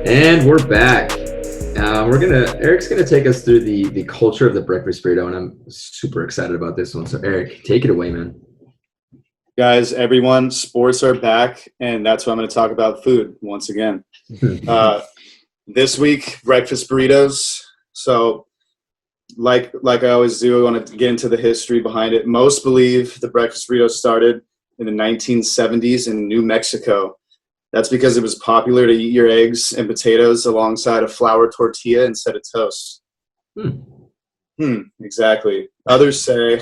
And we're back. Eric's gonna take us through the culture of the breakfast burrito, and I'm super excited about this one. So Eric, take it away, man. Guys, everyone, sports are back, and that's why I'm going to talk about food once again. This week, breakfast burritos. So, like I always do, I want to get into the history behind it. Most believe the breakfast burrito started in the 1970s in New Mexico. That's because it was popular to eat your eggs and potatoes alongside a flour tortilla instead of toast. Exactly. Others say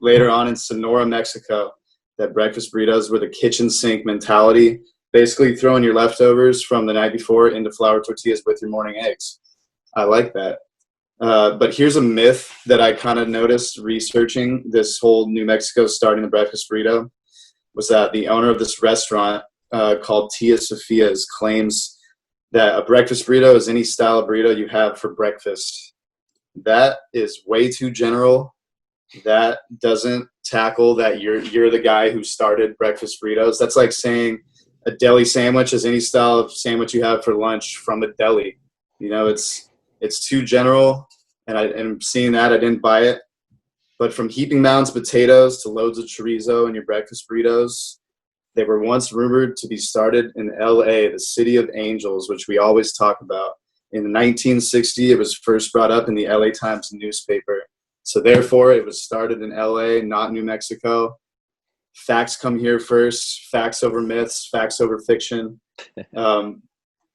later on in Sonora, Mexico, that breakfast burritos were the kitchen sink mentality, basically throwing your leftovers from the night before into flour tortillas with your morning eggs. I like that. But here's a myth that I kind of noticed researching this whole New Mexico starting the breakfast burrito, was that the owner of this restaurant called Tia Sophia's claims that a breakfast burrito is any style of burrito you have for breakfast. That is way too general. That doesn't tackle that you're the guy who started breakfast burritos. That's like saying a deli sandwich is any style of sandwich you have for lunch from a deli. You know, it's too general, and seeing that, I didn't buy it. But from heaping mounds of potatoes to loads of chorizo in your breakfast burritos, they were once rumored to be started in L.A., the city of angels, which we always talk about. In 1960, it was first brought up in the L.A. Times newspaper. So therefore, it was started in L.A., not New Mexico. Facts come here first. Facts over myths. Facts over fiction.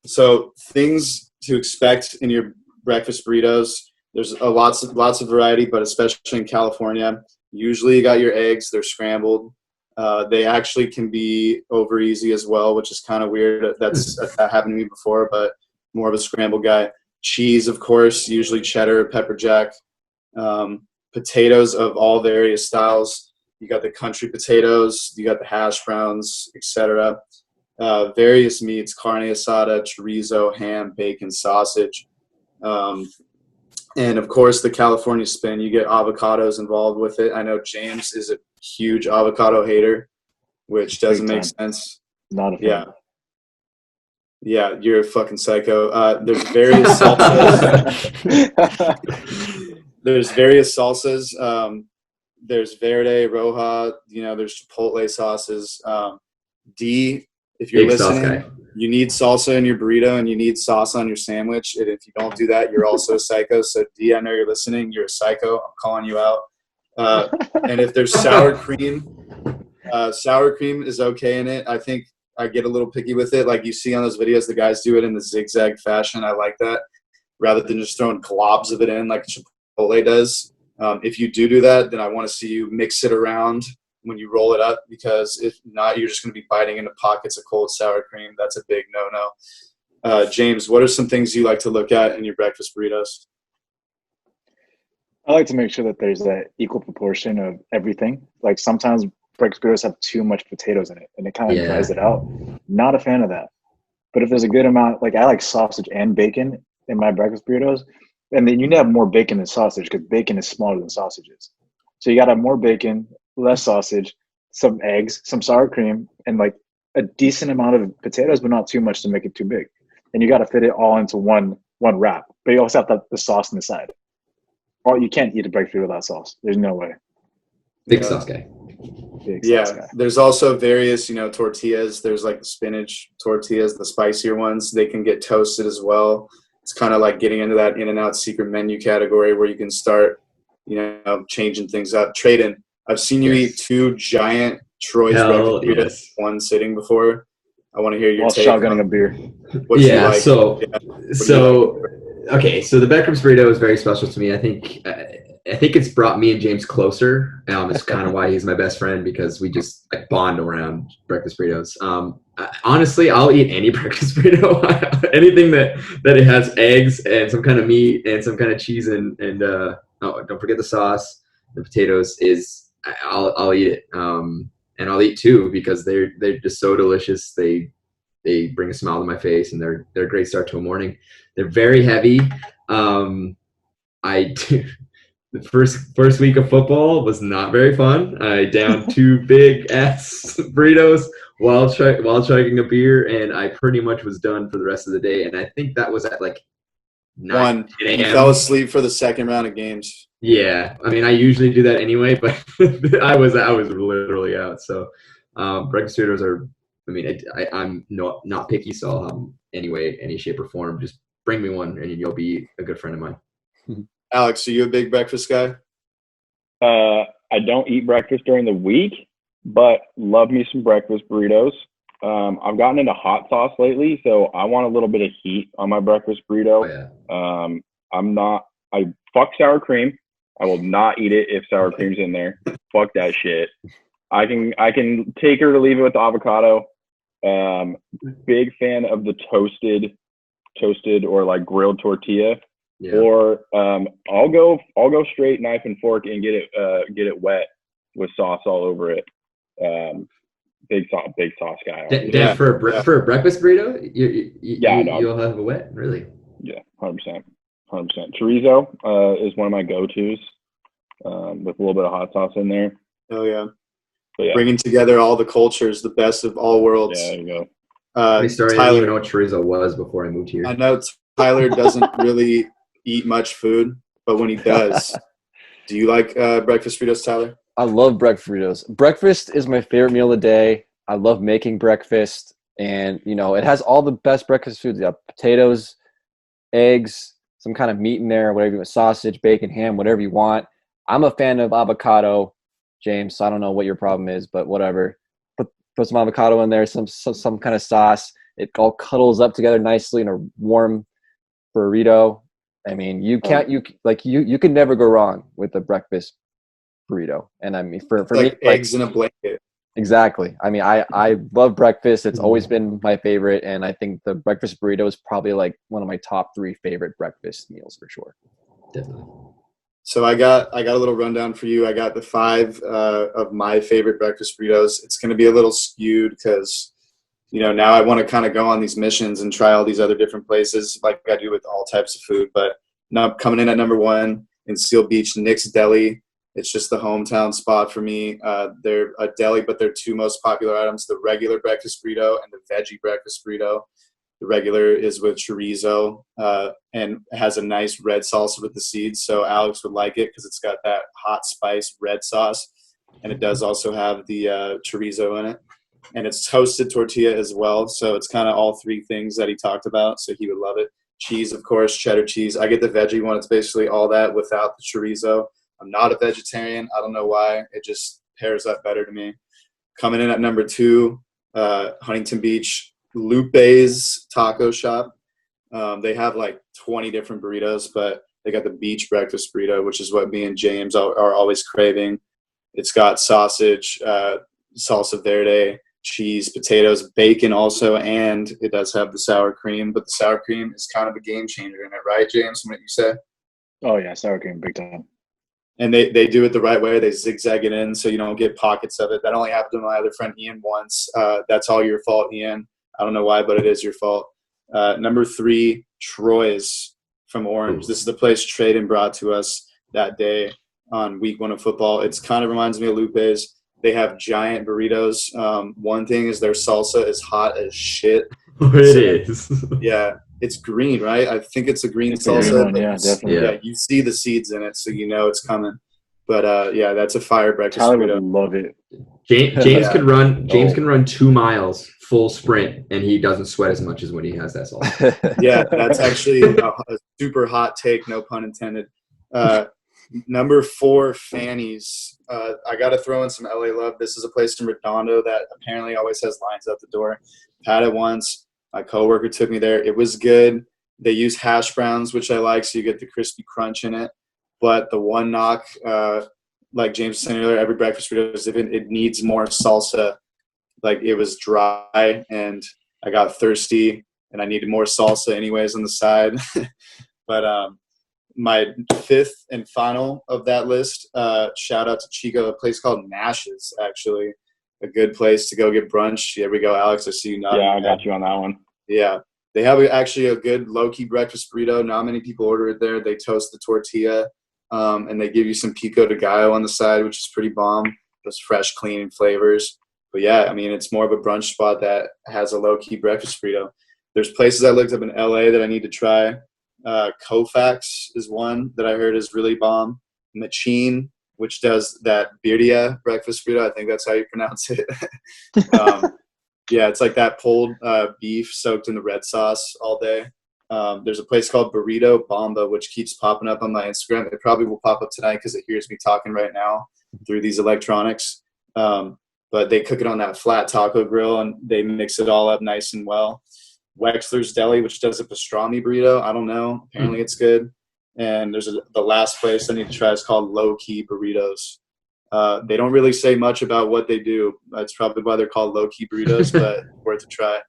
So things to expect in your breakfast burritos. There's lots of variety, but especially in California, usually you got your eggs. They're scrambled. They actually can be over easy as well, which is kind of weird. That happened to me before, but more of a scrambled guy. Cheese, of course, usually cheddar, pepper jack. Potatoes of all various styles. You got the country potatoes, you got the hash browns, etc. Various meats: carne asada, chorizo, ham, bacon, sausage, and of course the California spin. You get avocados involved with it. I know James is a huge avocado hater, which doesn't make sense. Not a fan. Yeah, you're a fucking psycho. There's various salsas. There's various salsas. There's verde, roja. There's chipotle sauces. If you're listening, you need salsa in your burrito and you need sauce on your sandwich. And if you don't do that, you're also a psycho. So D, I know you're listening. You're a psycho. I'm calling you out. And if there's sour cream is okay in it. I think I get a little picky with it. Like you see on those videos, the guys do it in the zigzag fashion. I like that rather than just throwing globs of it in like Chipotle does. If you do that, then I want to see you mix it around when you roll it up, because if not, you're just going to be biting into pockets of cold sour cream. That's a big no-no. James, what are some things you like to look at in your breakfast burritos? I like to make sure that there's that equal proportion of everything. Like sometimes breakfast burritos have too much potatoes in it, and it kind of dries it out. Not a fan of that. But if there's a good amount, like I like sausage and bacon in my breakfast burritos, and then you need to have more bacon than sausage because bacon is smaller than sausages. So you got to have more bacon, less sausage, some eggs, some sour cream, and like a decent amount of potatoes, but not too much to make it too big. And you got to fit it all into one wrap. But you also have the sauce on the side. Or you can't eat a breakfast burrito without sauce. There's no way. Big sauce guy. There's also various, tortillas. There's like the spinach tortillas, the spicier ones. They can get toasted as well. It's kind of like getting into that In-N-Out secret menu category where you can start, changing things up. Trade-in. I've seen you eat 2 giant Troy's breakfast burritos in one sitting before. I want to hear your take. Shotgunning a beer. Okay, so the breakfast burrito is very special to me. I think it's brought me and James closer. It's kind of why he's my best friend, because we just bond around breakfast burritos. Honestly, I'll eat any breakfast burrito. Anything that it has eggs and some kind of meat and some kind of cheese and don't forget the sauce. The potatoes I'll eat it. And I'll eat 2 because they're just so delicious. They bring a smile to my face, and they're a great start to a morning. They're very heavy. The first week of football was not very fun. I downed 2 big ass burritos while chugging a beer, and I pretty much was done for the rest of the day. And I think that was at like 9 You 10 fell a.m. asleep for the second round of games. Yeah, I mean, I usually do that anyway, but I was literally out. So breakfast burritos are. I mean, I'm not picky, so I'll have them anyway, any shape or form. Just bring me one, and you'll be a good friend of mine. Alex, are you a big breakfast guy? I don't eat breakfast during the week, but love me some breakfast burritos. I've gotten into hot sauce lately, so I want a little bit of heat on my breakfast burrito. Oh, yeah. I fuck sour cream. I will not eat it if sour cream's in there. Fuck that shit. I can take her to leave it with the avocado. Big fan of the toasted or like grilled tortilla. Yeah. Or I'll go straight knife and fork and get it wet with sauce all over it. Big sauce guy. Dan, for a breakfast burrito, you'll have a wet, really? Yeah, 100%. Chorizo is one of my go-tos with a little bit of hot sauce in there. Oh yeah. But yeah. Bringing together all the cultures, the best of all worlds. Yeah, there you go. I didn't even know what chorizo was before I moved here. I know Tyler doesn't really eat much food, but when he does, do you like breakfast burritos, Tyler? I love breakfast burritos. Breakfast is my favorite meal of the day. I love making breakfast, and it has all the best breakfast foods. You have potatoes, eggs, some kind of meat in there, whatever you want, sausage, bacon, ham, whatever you want. I'm a fan of avocado, James. So I don't know what your problem is, but whatever. Put some avocado in there, some kind of sauce. It all cuddles up together nicely in a warm burrito. I mean, you can never go wrong with a breakfast burrito. And I mean, for like me, eggs in a blanket. Exactly. I mean, I love breakfast. It's always been my favorite, and I think the breakfast burrito is probably like one of my top 3 favorite breakfast meals for sure. Definitely. So I got a little rundown for you. I got the 5 of my favorite breakfast burritos. It's going to be a little skewed because, now I want to kind of go on these missions and try all these other different places like I do with all types of food. But now coming in at number 1 in Seal Beach, Nick's Deli. It's just the hometown spot for me. They're a deli, but their 2 most popular items, the regular breakfast burrito and the veggie breakfast burrito. The regular is with chorizo and has a nice red salsa with the seeds. So Alex would like it because it's got that hot spice red sauce. And it does also have the chorizo in it. And it's toasted tortilla as well. So it's kind of all 3 things that he talked about. So he would love it. Cheese, of course, cheddar cheese. I get the veggie one. It's basically all that without the chorizo. I'm not a vegetarian. I don't know why. It just pairs up better to me. Coming in at number 2, Huntington Beach. Lupe's Taco Shop. They have like 20 different burritos, but they got the beach breakfast burrito, which is what me and James are always craving. It's got sausage, salsa verde, cheese, potatoes, bacon also, and it does have the sour cream, but the sour cream is kind of a game changer in it, right, James? What you say? Oh yeah, sour cream, big time. And they do it the right way. They zigzag it in so you don't get pockets of it. That only happened to my other friend Ian once. That's all your fault, Ian. I don't know why, but it is your fault. Number 3, Troy's from Orange. This is the place Traden brought to us that day on week 1 of football. It's kind of reminds me of Lupe's. They have giant burritos. One thing is their salsa is hot as shit. It is. Yeah, it's green, right? I think it's a green It's salsa. a green one, yeah, definitely. Yeah, you see the seeds in it, so you know it's coming. But yeah, that's a fire breakfast Tyler burrito. would love it. James can run 2 miles full sprint, and he doesn't sweat as much as when he has that sauce. Yeah, that's actually a super hot take, no pun intended. Number 4, Fanny's. I got to throw in some LA love. This is a place in Redondo that apparently always has lines out the door. Had it once. My coworker took me there. It was good. They use hash browns, which I like, so you get the crispy crunch in it. But the one knock, like James was saying earlier, every breakfast burrito is different. It needs more salsa. Like it was dry, and I got thirsty, and I needed more salsa anyways on the side. But my 5th and final of that list, shout out to Chico, a place called Nash's, actually. A good place to go get brunch. Here we go, Alex. I see you nodding. Yeah, I got you on that one. Yeah. They have actually a good low-key breakfast burrito. Not many people order it there. They toast the tortilla, and they give you some pico de gallo on the side, which is pretty bomb. Those fresh, clean flavors. But yeah, I mean, it's more of a brunch spot that has a low-key breakfast burrito. There's places I looked up in LA that I need to try. Koufax is one that I heard is really bomb. Machine, which does that birria breakfast burrito. I think that's how you pronounce it. Yeah, it's like that pulled beef soaked in the red sauce all day. There's a place called Burrito Bomba, which keeps popping up on my Instagram. It probably will pop up tonight because it hears me talking right now through these electronics. But they cook it on that flat taco grill, and they mix it all up nice and well. Wexler's Deli, which does a pastrami burrito. I don't know. Apparently it's good. And there's the last place I need to try is called Low Key Burritos. They don't really say much about what they do. That's probably why they're called Low Key Burritos, but worth a try.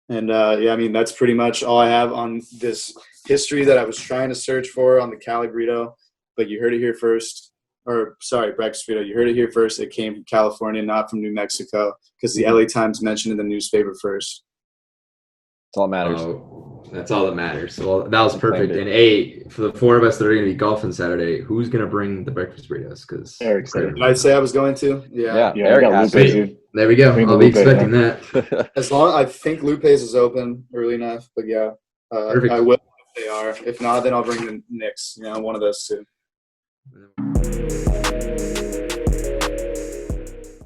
And yeah, I mean, that's pretty much all I have on this history that I was trying to search for on the Cali burrito. But you heard it here first. Or sorry, breakfast burrito. You heard it here first. It came from California, not from New Mexico, because the LA Times mentioned in the newspaper first. That's all that matters. Oh, that's all that matters. Well, that was perfect. And hey, for the four of us that are going to be golfing Saturday, who's going to bring the breakfast burritos? Because Eric said Did I say I was going to? Yeah. Eric got has Lupe, to. dude. There we go. Bring I'll the be Lupe, expecting that. As long I think Lupe's is open early enough, but yeah, Perfect. I will if they are. If not, then I'll bring the Knicks. One of those two.